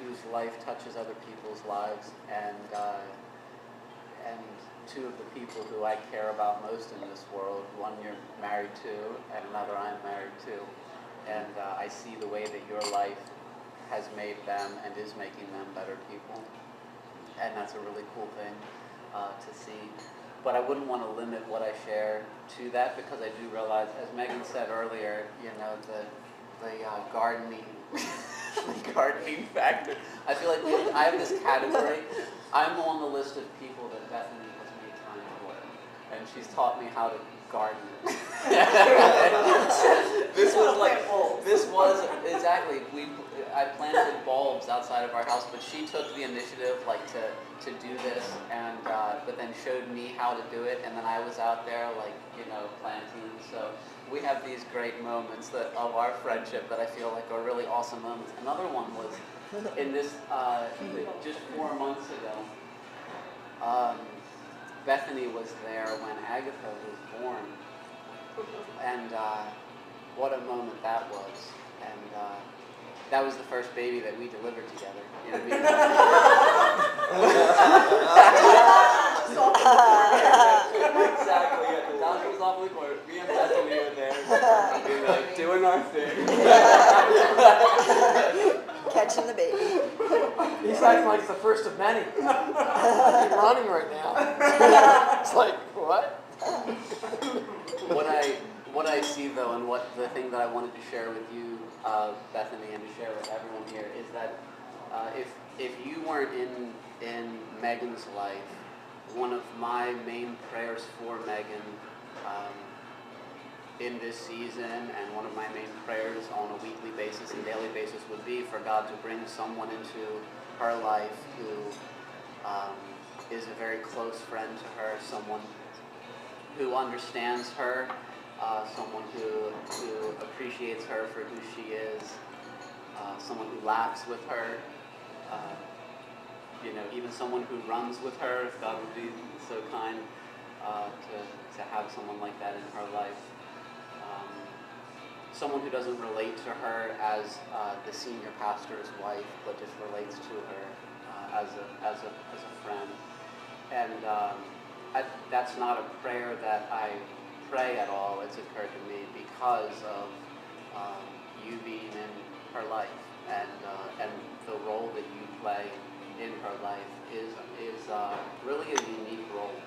whose life touches other people's lives, and two of the people who I care about most in this world. One you're married to, and another I'm married to. And I see the way that your life has made them and is making them better people. And that's a really cool thing to see. But I wouldn't want to limit what I share to that, because I do realize, as Megan said earlier, you know, the gardening, the gardening factor. I feel like I have this category. I'm on the list of people that Bethany has made time for, and she's taught me how to garden. This was exactly. I planted bulbs outside of our house, but she took the initiative, like to do this, and but then showed me how to do it, and then I was out there, like, you know, planting. So we have these great moments of our friendship that I feel like are really awesome moments. Another one was in this just 4 months ago. Bethany was there when Agatha was born, and what a moment that was. And that was the first baby that we delivered together. You know what I mean? Exactly. Yeah. The doctor was off in the corner. Me and Bethany were there, like, doing our thing. Catching the baby. He's acting like it's the first of many. He's running right now. It's like, what? What I see, though, and the thing that I wanted to share with you, Bethany, and to share with everyone here, is that if you weren't in Megan's life, one of my main prayers for Megan in this season, and one of my main prayers on a weekly basis and daily basis, would be for God to bring someone into her life who is a very close friend to her, someone who understands her, someone who appreciates her for who she is, someone who laughs with her, you know, even someone who runs with her, if God would be so kind to have someone like that in her life. Someone who doesn't relate to her as the senior pastor's wife, but just relates to her as a friend. And that's not a prayer that I pray at all. It's occurred to me because of you being in her life, and the role that you play in her life is really a unique role.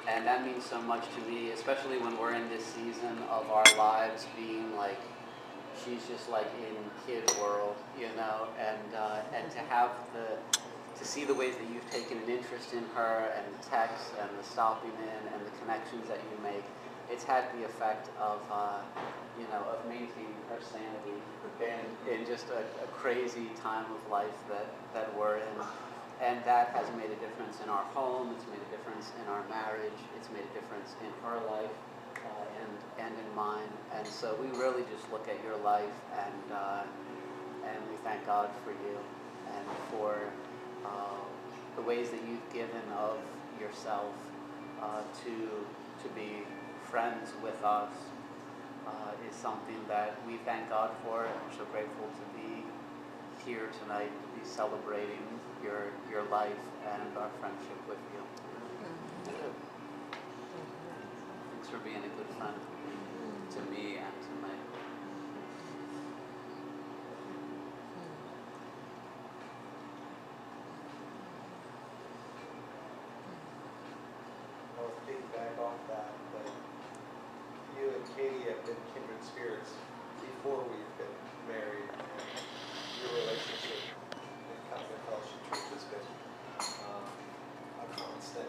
And that means so much to me, especially when we're in this season of our lives being like, she's just like in kid world, you know, and to see the ways that you've taken an interest in her, and the texts and the stopping in and the connections that you make, it's had the effect of maintaining her sanity in just a crazy time of life that we're in. And that has made a difference in our home, it's made a difference in our marriage, it's made a difference in her life and in mine. And so we really just look at your life, and we thank God for you and for the ways that you've given of yourself to be friends with us is something that we thank God for, and we're so grateful to be here tonight to be celebrating your life and our friendship with you. Thanks for being a good friend to me and to Meg. I'll piggyback off that, but you and Katie have been kindred spirits before we've been married, and your relationship in Covenant Fellowship Church has been a constant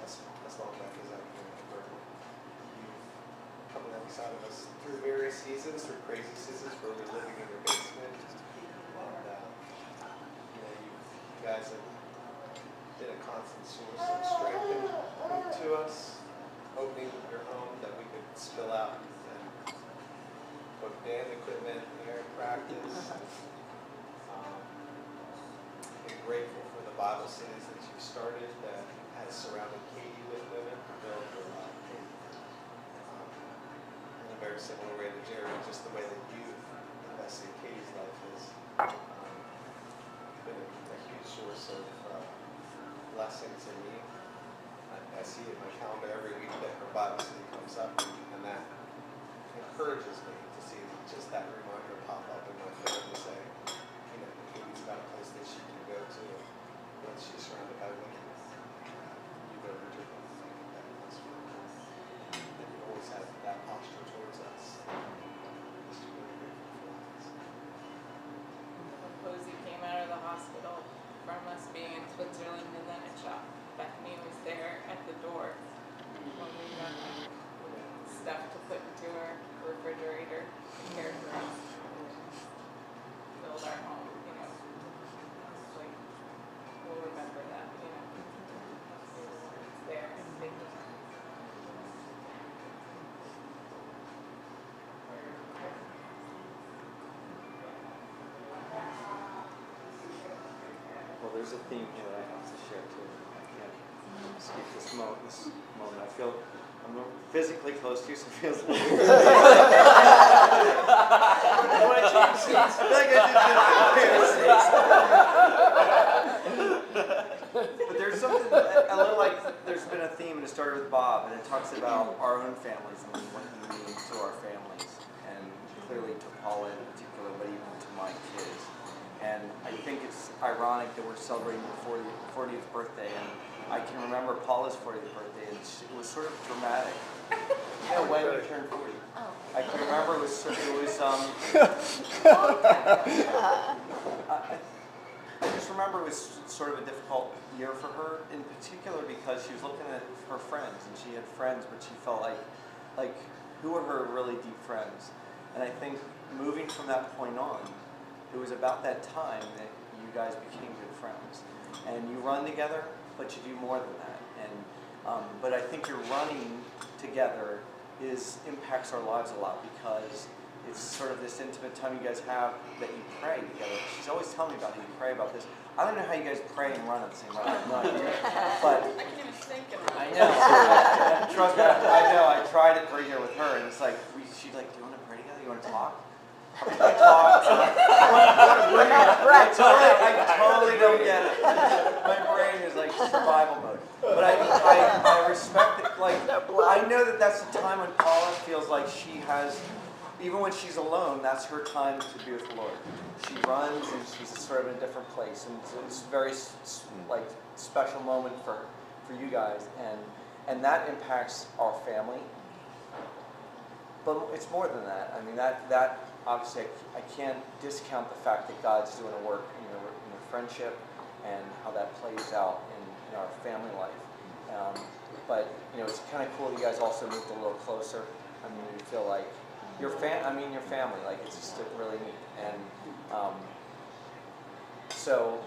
as long back as I've been a birth. You've come alongside of us through various seasons, through crazy seasons where we're living in your basement, and you guys have been a constant source of strength to us, opening your home that we could spill out and put band equipment in there, practice. I'm grateful for the Bible studies that you started that has surrounded Katie with women to build her up. In a very similar way to Jerry, just the way that you invested in Katie's life encourages me to see just that reminder pop up in my phone to say, Katie's got a place that she can go to when she's surrounded by women. You've earned your own thing in that place for her. And you always have that posture towards us. Just really grateful for that. When Posey came out of the hospital from us being in Switzerland and then at shop, Bethany was there at the door when we got stuff to put into our refrigerator, prepared for us, build our home, It's like, we'll remember that, They were the ones there and thinking. Well, there's a theme here that I have to share too. I can't escape this moment. I feel I'm physically close to you, so it feels like But there's something a little like there's been a theme, and it started with Bob, and it talks about our own families and what he means to our families, and clearly to Paula in particular, but even to my kids. And I think it's ironic that we're celebrating the 40th birthday, and I can remember Paula's 40th birthday, and it was sort of dramatic. When we turned 40. Oh. I can remember it was I just remember it was sort of a difficult year for her, in particular because she was looking at her friends, and she had friends, but she felt like who were her really deep friends? And I think moving from that point on, it was about that time that you guys became good friends, and you run together, but you do more than that. And but I think your running together impacts our lives a lot because it's sort of this intimate time you guys have that you pray together. She's always telling me about how you pray about this. I don't know how you guys pray and run at the same time. I have no idea. But I can even think and run. I know. Trust me, I know. I tried it for a year with her, and it's like she's like, "Do you want to pray together? You want to talk?" I totally don't get it. My brain is like survival mode. But I respect it. Like, I know that that's the time when Paula feels like she has, even when she's alone, that's her time to be with the Lord. She runs and she's sort of in a different place. And it's a very like special moment for you guys. And that impacts our family. But it's more than that. I mean, that obviously I can't discount the fact that God's doing a work in your friendship and how that plays out in our family life. But it's kind of cool you guys also moved a little closer. I mean, you feel like your family. Like, it's just really neat. And so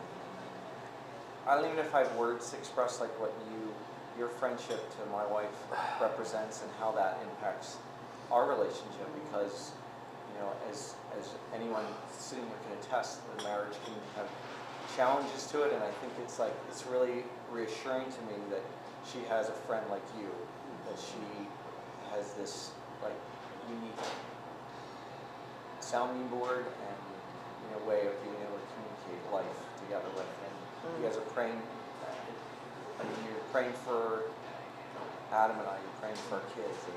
I don't even know if I have words to express like what your friendship to my wife represents and how that impacts our relationship, because as anyone sitting here can attest, the marriage can have challenges to it, and I think it's really reassuring to me that she has a friend like you, that she has this like unique sounding board and way of being able to communicate life together with. And you guys are praying. I mean, you're praying for Adam and I. You're praying for our kids. And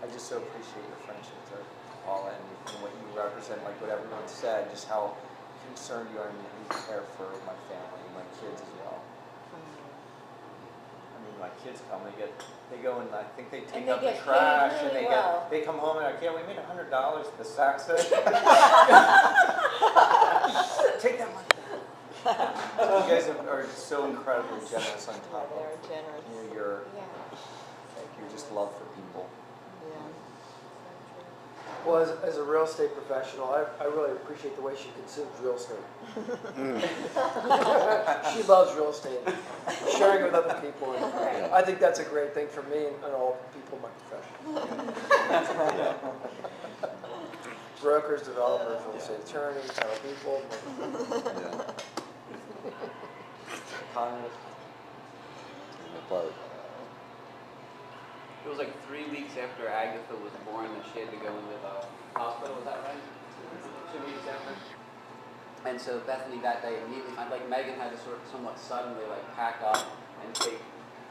I just so appreciate your friendship to Paula and what you represent, like what everyone said, just how concerned you are and you care for my family and my kids as well. I mean, my kids come, they go and I think they take out the trash and they come home and like, yeah, we made $100 at the sack sale. Take that money back. You guys are so incredibly generous on top of your just love for people. Well, as a real estate professional, I really appreciate the way she consumes real estate. She loves real estate, sharing with other people. And I think that's a great thing for me and all people in my profession. Brokers, developers, real estate attorneys, other people. It was like 3 weeks after Agatha was born that she had to go into the hospital, was that right? 2 weeks after? And so Bethany that day immediately, like Megan had to somewhat suddenly pack up and take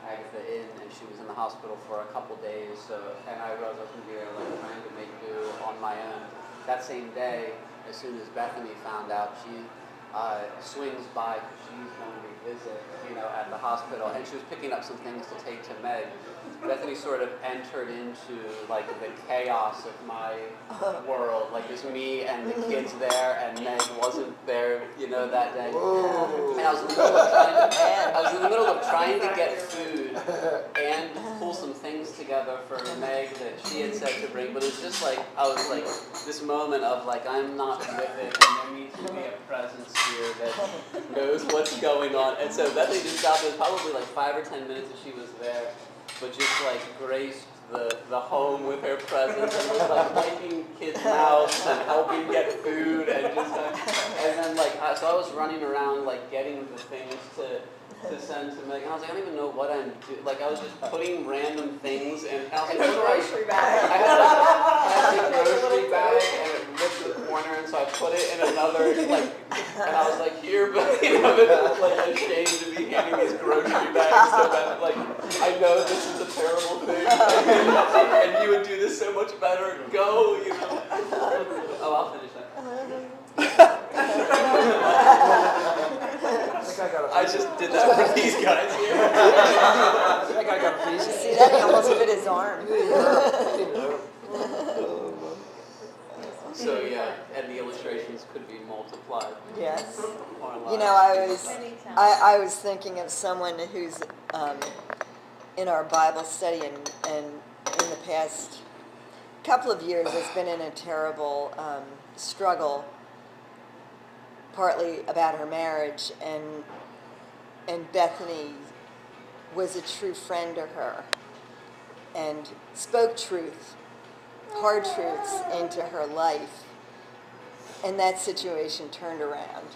Agatha in, and she was in the hospital for a couple days. So, and I realized I was going to be there, like trying to make do on my own. That same day, as soon as Bethany found out, she swings by because she's going to visit, at the hospital, and she was picking up some things to take to Meg. Bethany sort of entered into like the chaos of my world, like just me and the kids there, and Meg wasn't there, that day. And I was in the middle of trying to get food and pull some things together for Meg that she had said to bring, but it was just like I was like this moment of like I'm not with it, and there needs to be a presence here that knows what's going on. And so Bethany just stopped. It was probably like 5 or 10 minutes that she was there, but just like graced the home with her presence, and was like wiping kids' mouths and helping get food, and just and then like so I was running around like getting the things to send to Meg, and I was like, I don't even know what I'm doing. Like I was just putting random things, and I was like, grocery bag. I had a grocery bag, and it ripped the corner, and so I put it in another, like, and I was like, here, but but like ashamed to be handing these grocery bags so that, like, I know this is a terrible thing, and you would do this so much better. Go, Oh, I'll finish that. I just did that for these guys here. That guy got a piece. See that? He almost bit his arm. So yeah, and the illustrations could be multiplied. Yes. Online. I was thinking of someone who's in our Bible study and in the past couple of years has been in a terrible struggle, partly about her marriage, and Bethany was a true friend to her and spoke truth, hard truths into her life, and that situation turned around.